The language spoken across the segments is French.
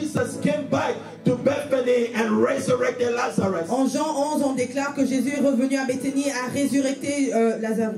Jesus came back to Bethany and resurrected Lazarus. En Jean 11, on déclare que Jésus est revenu à Béthanie et a résurrecté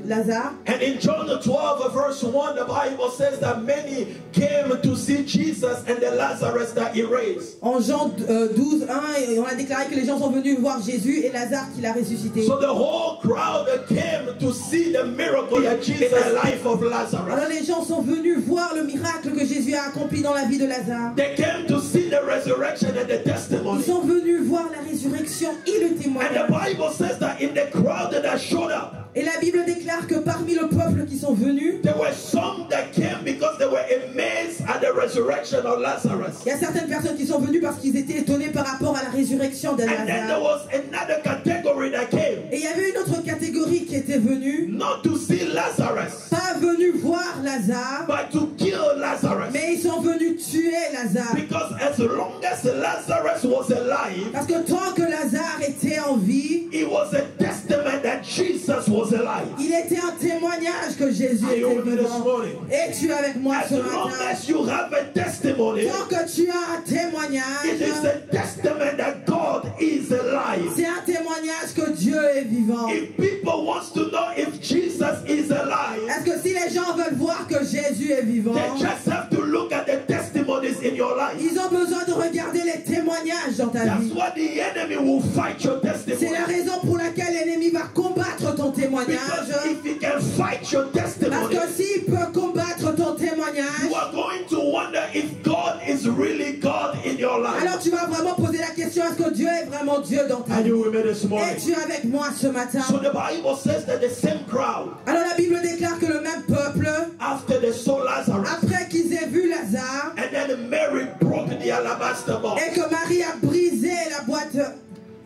Lazare. And in John 12 verse 1, the Bible says that many came to see Jesus and the Lazarus that he raised. En Jean 12, 1, on a déclaré que les gens sont venus voir Jésus et Lazare qu'il a ressuscité. So the whole crowd came to see the miracle that Jesus in the life of Lazarus. Alors les gens sont venus voir le miracle que Jésus a accompli dans la vie de Lazare. They came to see the resurrection and the testimony. Ils sont venus voir la résurrection et le And témoignage. the Bible says that in the crowd that showed up, Et la Bible déclare que parmi le peuple qui sont venus, there were some that came because they were amazed at the resurrection of Lazarus. il y a certaines personnes qui sont venues parce qu'ils étaient étonnés par rapport à la résurrection de And then there Lazare. was another category that came, Et il y avait une autre catégorie qui était venue, not to see Lazarus, pas venue voir Lazare, but to kill Lazarus. mais ils sont venus tuer Lazare. Because as long as Lazarus was alive, Parce que tant que Lazare était en vie, it was a testament that Jesus was alive. il était un témoignage que Jésus Are you était with me this vivant. morning? Et tu es avec moi As ce long matin. as you have a testimony, Tant que tu as un it is témoignage, a testament that God is alive. c'est un témoignage que Dieu est vivant. If people want to know if Jesus is alive, Est-ce que si les gens veulent voir que Jésus est vivant, they just have to look at the testimonies in your life. ils ont besoin de regarder les témoignages dans ta That's vie. why the enemy will fight your C'est testimony. la raison pour laquelle l'ennemi va combattre ton témoignage. Because if he can fight your Parce testimony, que s'il peut combattre ton you témoignage, are going to wonder if God is really God in your life. alors tu vas vraiment poser la question, est-ce que Dieu est vraiment Dieu dans ta Are vie? you with me this Et morning? tu es avec moi ce matin. So the Bible says that the same crowd, Alors la Bible déclare que le même peuple, after they saw Lazarus, après qu'ils aient vu Lazare, and then Mary broke the alabaster box et que Marie a brisé la boîte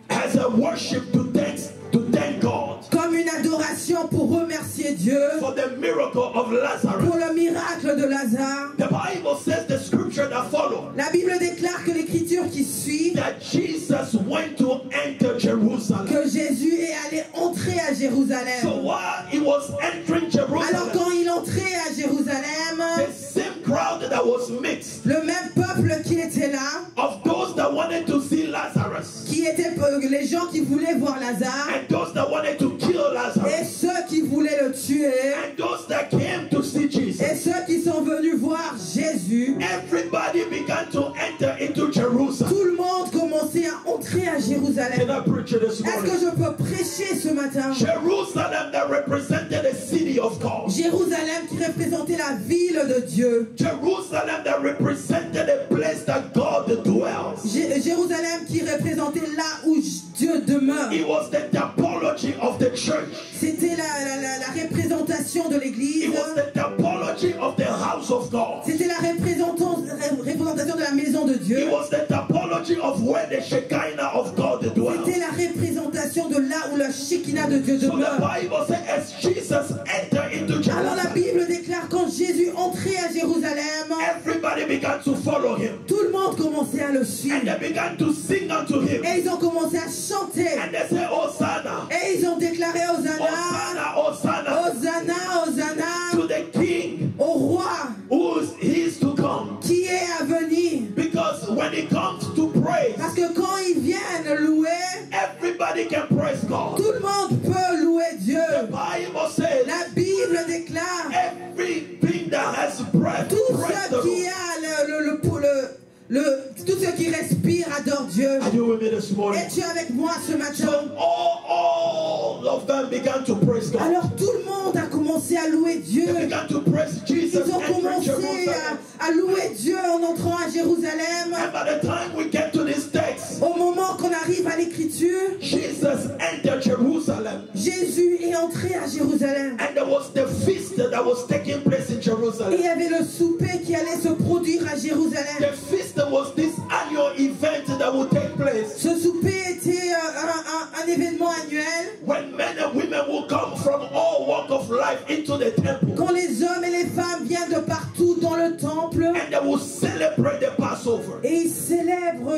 as a worship to thank God comme une adoration pour remercier Dieu for the miracle of Lazarus. pour le miracle de Lazare, The Bible says the scripture that follows la Bible déclare que l'écriture qui suit, that Jesus went to enter Jerusalem. que Jésus est allé entrer à So Jérusalem. while he was entering Alors Jerusalem, quand il entrait à Jérusalem, the same crowd that was mixed le même peuple qui était là, of those that wanted to see Lazarus qui étaient les gens qui voulaient voir Lazare, and those that wanted to kill et Lazarus ceux qui voulaient le tuer, and those that came to see et Jesus, ceux qui sont venus voir Jésus, everybody began to enter into Jerusalem. tout le monde commençait à entrer à Can Jérusalem. I preach this Est-ce que morning? je peux prêcher ce matin? Jerusalem that represented the city of God. Jérusalem qui représentait la ville de Dieu. Jerusalem that represented the place that God dwells. Jérusalem qui représentait là où Dieu demeure. It was the typology of the church. C'était la représentation de It l'église. was the typology of the house of God. C'était la représentation de la maison de Dieu. It was the typology of where the Shekinah of God dwells. C'était la représentation de là où la Shekinah de Dieu So the demeure. Bible says as Jesus entered into Alors la Jerusalem, Bible déclare quand Jésus entrait à Jérusalem, everybody began to follow him. tout le monde commençait à le And suivre. they began to sing unto him. Et ils ont commencé à chanter. And they say, Hosanna, Et ils ont déclaré Hosanna, Hosanna, Hosanna Hosanna, Hosanna to the King au roi who is to come. qui est à venir. Because when it comes to praise, Parce que quand ils viennent louer, everybody can praise God. tout le monde peut louer Dieu. The Bible says La Bible déclare everything that has breath, tout praise the ce qui Lord. a tout ce qui respire adore Dieu. Are you with me this morning? Es-tu avec moi ce So matin? all of them began to praise God. Alors tout le monde a commencé à louer Dieu. They began to praise Jesus Ils ont entering commencé Jerusalem. à louer Dieu en entrant à Jérusalem. And by the time we get to this text, Au moment qu'on arrive à l'écriture, Jesus entered Jerusalem. Jésus est entré à Jérusalem. And there was the feast that was taking place in Et il Jerusalem. y avait le souper qui allait se produire à Jérusalem. The feast was this annual event that would take place Ce souper était un événement annuel when men and women will come from all walks of life into the temple. quand les hommes et les femmes viennent de partout dans le temple And they will celebrate the Passover. et ils célèbrent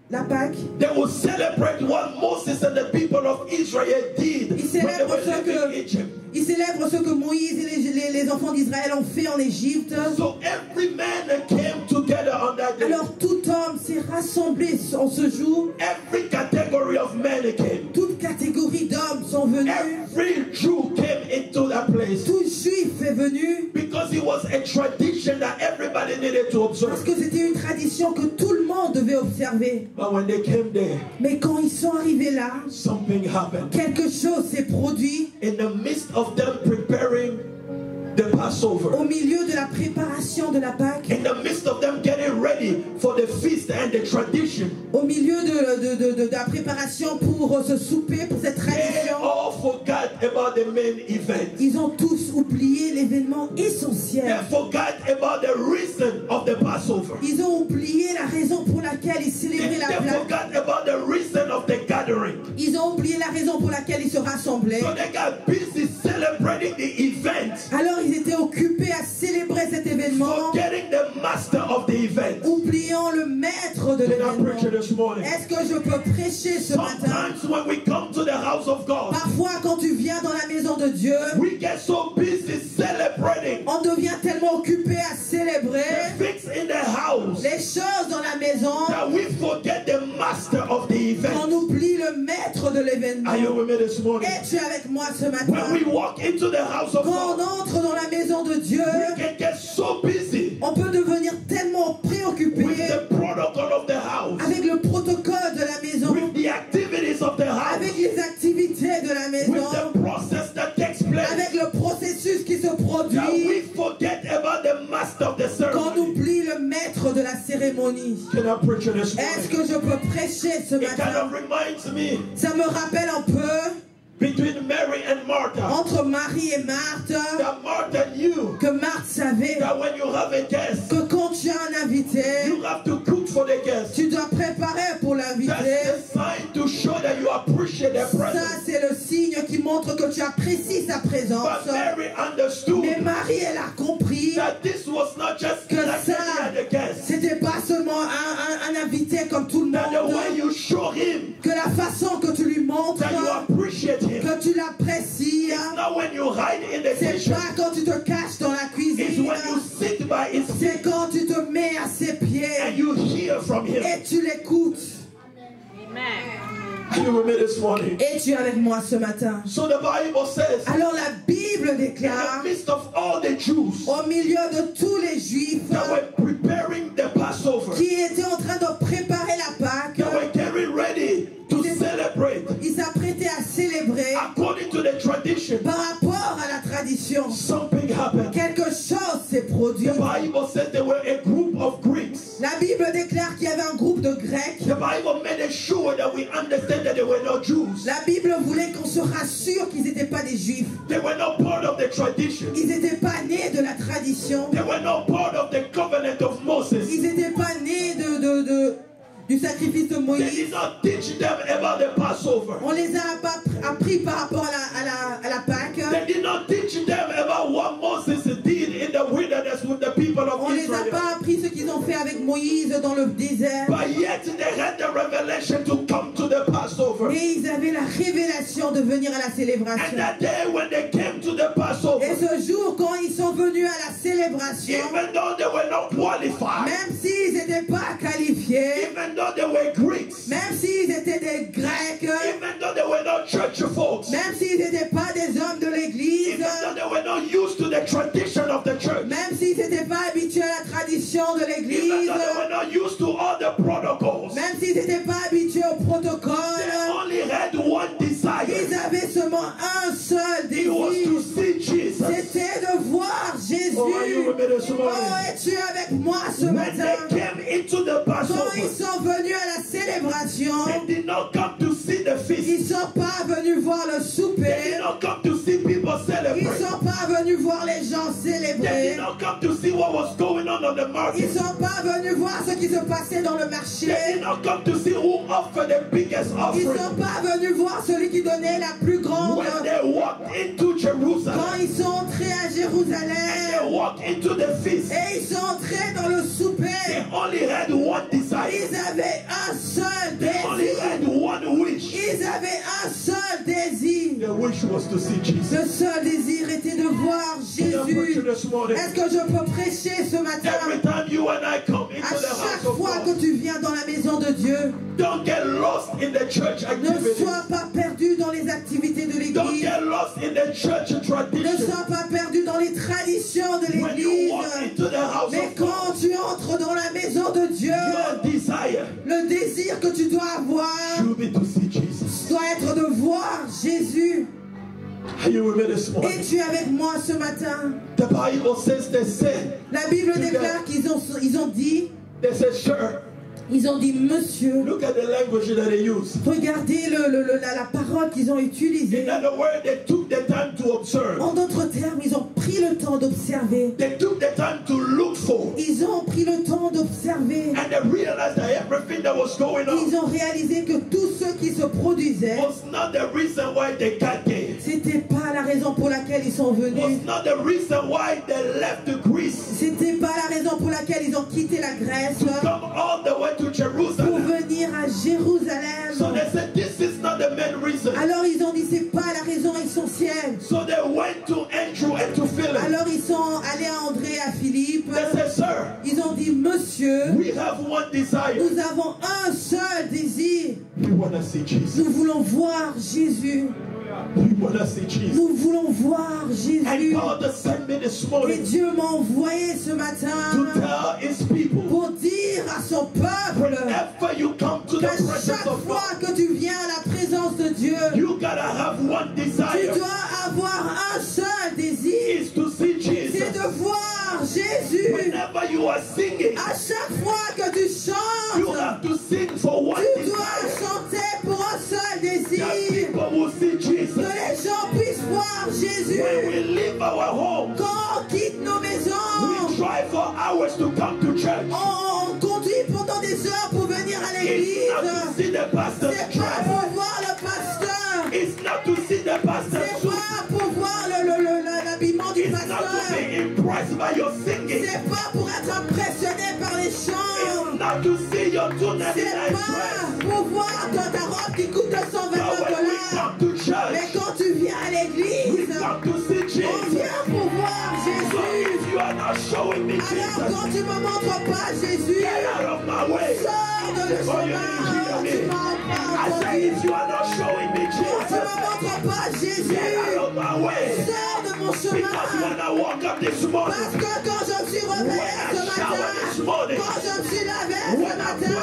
la Pâque. They will celebrate what Moses and the people of Israel did when they were living in Egypt. Ils célèbrent ce que Moïse et les enfants d'Israël ont fait en Égypte. So every man came to together on that day. Alors tout homme s'est rassemblé en ce jour. Every category of men came. Toute catégorie d'hommes sont venus. Every Jew came into that place. Tout juif est venu. Because it was a tradition that everybody needed to Parce observe. que c'était une tradition que tout le monde devait observer. But when they came there, Mais quand ils sont arrivés là, something happened. quelque chose s'est produit. In the midst of them preparing the Passover, Au milieu de la préparation de la Pâque, in the midst of them getting ready for the feast and the tradition, au milieu de la préparation pour ce souper, pour cette they tradition, all forgot about the main event. ils ont tous oublié l'événement They essentiel. forgot about the reason of the Passover. Ils ont oublié la raison pour laquelle ils They, célébraient la they Pâque. forgot about the reason of the gathering. Ils ont oublié la raison pour laquelle ils se rassemblaient. So they got busy celebrating the event, Alors ils étaient occupés à célébrer cet événement, forgetting the master of the event. oubliant le maître de Can I preach l'événement. this morning? Est-ce que je peux prêcher ce matin? Sometimes when we come to the house of God, Parfois, quand tu viens dans la maison de Dieu, we get so busy celebrating on devient tellement occupé à the célébrer things in the house les choses dans la maison that we forget the master of the qu'on event. oublie le maître de l'événement. Are you with me this morning? Es-tu avec moi ce When matin? we walk into the house of Quand on God, entre dans la maison de Dieu, we can get so busy on peut devenir tellement préoccupé with the protocol of the house, avec le protocole de la maison, with the activities of the house, avec les activités de la with maison, the process that takes place, avec le processus qui se that we produit, forget about the master of the qu'on ceremony. oublie le maître de la cérémonie. Can I preach this Est-ce morning? que je peux prêcher ce It kind matin? of reminds me Ça me rappelle un peu between Mary and Martha, entre Marie et Marthe, that Martha knew que Marthe savait that when you have a guest, que quand tu as un invité, you have to cook for the guest. tu dois préparer pour That's l'invité. the sign to show that you appreciate their Ça, presence. c'est le signe qui montre que tu apprécies sa présence. But Mary understood Mais Marie, elle a compris that this was not just que like ça, any other guest. c'était pas seulement un invité comme tout le That the way monde. you show him Que la façon que tu lui montres, that you appreciate him. que tu l'apprécies, It's not when you hide in the c'est kitchen. pas quand tu te caches dans la It's cuisine. when you sit by his C'est feet quand tu te mets à ses and pieds you hear from him. et tu l'écoutes. Are you with me this morning? Et tu es avec moi ce matin. So the Bible says, Alors la Bible in the déclare, midst of all the Jews au milieu de tous les Juifs that were preparing the Passover, qui étaient en train de préparer la Pâque, that were getting ready to celebrate ils s'apprêtaient à célébrer according to the tradition, par rapport à la tradition. something happened. Quelque chose s'est produit. The Bible says there were a group of Greeks. La Bible déclare qu'il y avait un groupe de Grecs. The Bible made sure that we understand that they were not Jews. La Bible voulait qu'on se rassure qu'ils n'étaient pas des Juifs. They were not part of the tradition. Ils n'étaient pas nés de la tradition. They were not part of the covenant of Moses. Ils n'étaient pas nés du sacrifice de They Moïse. did not teach them about the Passover. On les a pas appris par rapport à la Pâque. They did not teach them about what Moses did in the wilderness with the people of On les a Israel. pas appris ce qu'ils ont fait avec Moïse dans le désert. But yet they had the revelation to come to the Passover. Mais ils avaient la révélation de venir à la And célébration. that day when they came to the Passover, Et ce jour, quand ils sont venus à la célébration, even though they were not qualified, même s'ils n'étaient pas qualifiés, even though they were Greeks, même s'ils étaient des Grecs, even though they were not church folks, même s'ils n'étaient pas des hommes de l'église, even though they were not used to the tradition of the church, même s'ils n'étaient pas habitués à la tradition de even l'église, though they were not used to all the protocols, même s'ils n'étaient pas habitués au they protocole, only had one ils desire. avaient seulement un seul It was désir. to see Jesus. C'était de voir Jésus. Oh, are you with me this Oh, morning? es-tu avec moi ce When matin? they came into the Quand ils Passover, sont venus à la célébration, they did not come to see the feast. ils ne sont pas venus voir le They souper. did not come to see people Ils ne celebrate. sont pas venus voir les gens They célébrer. did not come to see what was going on the Ils market. ne sont pas venus voir ce qui se passait dans le They marché. did not come to see who offered the biggest Ils ne offering. sont pas venus voir celui qui donnait la plus grande. When they walked into Quand Jerusalem ils sont entrés à and they Jérusalem walked into the feast, et ils sont entrés dans le they souper, only had one desire. ils avaient un seul They only désir. had one wish. Ils avaient un seul désir. Their wish was to see Jesus. Le seul désir était de voir Jésus. Est-ce que je peux prêcher ce matin? Every time you and I come À into the house chaque of fois que God, tu viens dans la maison de Dieu, don't get lost in the church ne activities. sois pas perdu dans les activités de Don't l'Église. get lost in the church Ne tradition. sois pas perdu dans les traditions de When you l'Église. walk into the house Mais of God, quand tu entres dans la maison de Dieu, your desire le désir que tu dois avoir should be to see Jesus. doit être de voir Jésus. Are you with me this morning? Es-tu avec moi ce matin? The Bible says they said, La Bible déclare qu'ils ont dit, they said, sure. monsieur. Look at the language that they use. Regardez la parole qu'ils ont utilisée. In other words, they took the time to observe. En d'autres termes, ils ont pris le temps d'observer. They took the time to look for. Ils ont pris le temps d'observer. And they realized that everything that was going on Ils ont réalisé que tout ce qui se produisait, was not the reason why they got there. c'était pas la raison pour laquelle ils sont venus. Was not the reason why they left the Greece C'était pas la raison pour laquelle ils ont quitté la Grèce to come all the way to pour Jerusalem. venir à Jérusalem. So they said, this is not the main reason. Alors ils ont dit c'est pas la raison essentielle. So they went to Andrew and to Philip. Alors ils sont allés à André, à Philippe. They said, sir, Ils ont dit monsieur, we have one desire. nous avons un seul désir. We want to see Jesus. Nous voulons voir Jésus. We want to see Jesus. Nous voulons voir And Jésus. God sent me this Et morning Dieu m'a envoyé ce matin to tell his people, pour dire à son peuple whenever you come to the qu'à presence chaque of fois God, que tu viens à la présence de Dieu, you gotta have one tu desire. dois avoir un seul désir, Is to see c'est Jesus. de voir Jésus. Whenever you are singing, À chaque fois que tu you chantes, have to sing for one tu dois desire. chanter pour un seul That désir, people will see que Jesus. les gens puissent voir Jésus. When we leave our home, Quand on quitte nos we maisons, drive for hours to come to church. on conduit pendant des heures pour venir à It's not to l'église. see the pastor's C'est pas dress. pour voir le pasteur. It's not to see the pastor's C'est suit. pas pour voir l'habillement du It's not to pasteur. be impressed by your singing. C'est pas pour être impressionné par les chants. It's not to see your $2.99 C'est dress. pas pour voir ta robe qui coûte But when we $229. come to Mais church, quand tu viens à we l'église, come to see on Jesus. vient pour voir So Jésus. if you are not showing me Alors Jesus, quand tu me montres pas Jésus, get out of my way. sors de le Oh, you chemin. didn't Tu hear me. m'as pas I say entendu. if you are not showing me Quand tu me Jesus, montres pas Jésus, get out of my way. sors de mon Because chemin. when I woke up this morning, Parce que quand je me suis réveillé ce matin, quand je me suis lavé ce matin,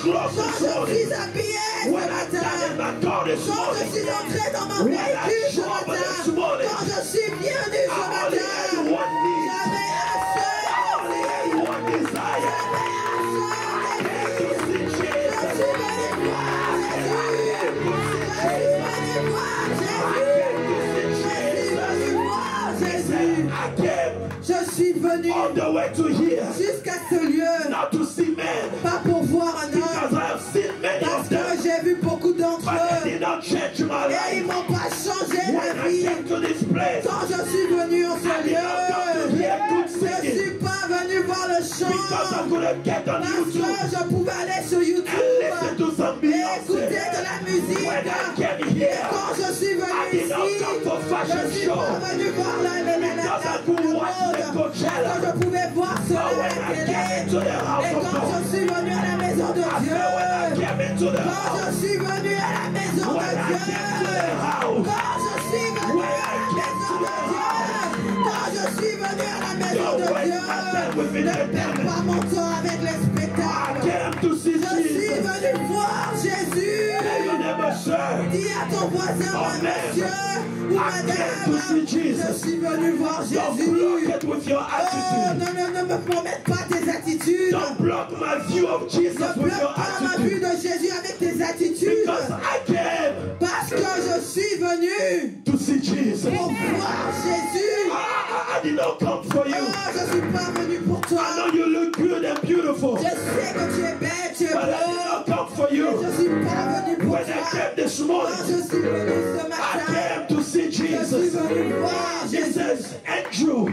quand je me suis habillé ce when I matin, got in my car this quand je morning, suis entré dans mon when I véhicule ce drove matin, this morning, quand je suis venu ce I only had matin, one need. j'avais un I seul only had one desire. To see Je Jesus. suis venu voir Jésus. Je suis venu voir Jésus. I came Je suis venu all the way to here, jusqu'à ce lieu, not to see men, pas pour voir un because homme, I have seen many parce of them, que j'ai vu beaucoup d'entre but they eux did not change my et ils life. m'ont pas changé When la I vie. came to this place, Quand je suis venu en ce I did not come to lieu, hear good je singing, suis pas venu voir le because I chant, couldn't get on parce YouTube que je pouvais aller sur and listen YouTube to some et écouter Beyonce. de la musique. When I came Et here, quand je suis venu I did not ici, come for fashion je suis show, pas venu voir because I could watch the mode, Coachella. parce que je pouvais voir But cela when à la I came télé. into the house Et of quand God, je suis venu à la maison de I Dieu, said when I came into the quand house, je suis venu à la maison when de I Dieu, came to the house, quand je suis venu à la maison de Dieu, quand je suis venu à la maison de Dieu, ne perds pas mon temps avec les I spectacles. came to see Je suis Jesus. venu voir Jésus. Tell your neighbor, sir, Dis à ton voisin, monsieur ou madame, je suis venu voir don't block Jésus. it with your Oh, attitude. ne me promette pas tes attitudes. Don't block my view of Jesus Ne with your bloque pas ma vue attitude. de Jésus avec tes attitudes. Because I came Parce que je suis venu to see Jesus. pour voir Jésus. I did not come for you. Oh, je suis pas venu pour I toi. know you look good and beautiful, Je sais que tu es belle, tu es but I did beau. not come for Mais you. je suis pas venu pour When I toi. came this Quand morning, je suis venu ce I matin, came to see je suis Jesus. venu voir He Jésus. says, Andrew,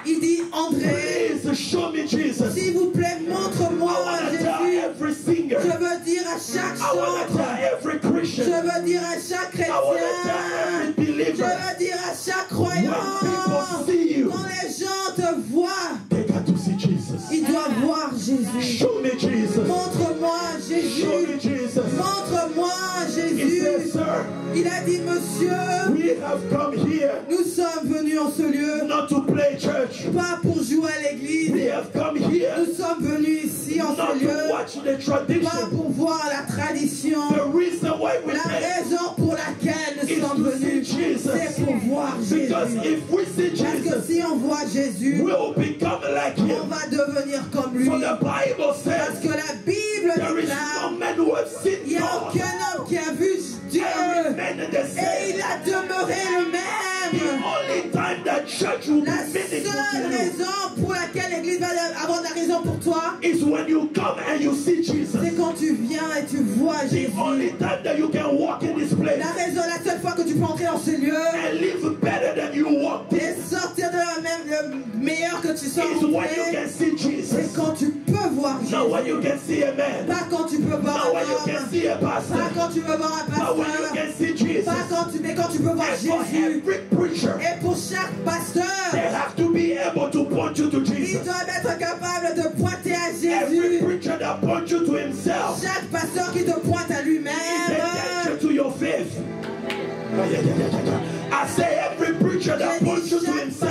Il dit, André, please show me Jesus. s'il vous plaît, montre-moi I want to tell Jésus. every singer, Je veux dire à chaque I want to chantre, tell every Christian, je veux dire à chaque I want to tell chrétien, every je believer, veux dire à chaque when croyant, people see you, quand les gens te voient, they got to see Jesus. ils doivent voir Jésus. Show me Jesus. Montre-moi Show me Jésus. Jesus. Montre-moi He said, Jésus. sir, Il a dit, monsieur, we have come here nous sommes venus en ce lieu, not to play church. pas pour jouer à l'église. We have come here Nous sommes venus ici en not ce to lieu, watch the pas tradition. pour voir la tradition. The reason why we La came raison pour laquelle nous is sommes to see venus, Jesus. c'est pour voir Because Jésus. if we see Parce que Jesus, si on voit Jésus, we'll become like on him. va devenir comme lui. For the Bible Parce says que la Bible there is déclare, no man who has seen il n'y a God aucun homme qui a vu Dieu. and remained the Et same. il a demeuré le The même. only time that church will be La meaningful seule to you raison pour laquelle l'église va avoir de la raison pour toi, is when you come and you see Jesus. c'est quand tu viens et tu vois The Jésus. only time that you can walk in this place La raison, la seule fois que tu peux entrer dans ce lieu and live better than you walked in et sortir de la même, le meilleur que tu sors is when you rentré, can see c'est Jesus. quand tu peux voir Not when you Jésus. can see a man. Pas quand tu peux voir Not when you un can homme. see a Pas pastor. quand tu peux voir un But when you pasteur. can see Jesus. Pas quand tu, mais quand tu peux voir And for Jésus. every preacher, Et pour chaque they pasteur, have to be able to point you to ils Jesus. doivent être capables de pointer à Every Jésus. preacher that points you to himself Chaque pasteur qui te pointe à is a lui-même, danger to your faith. I say every preacher that je points dis you to chaque himself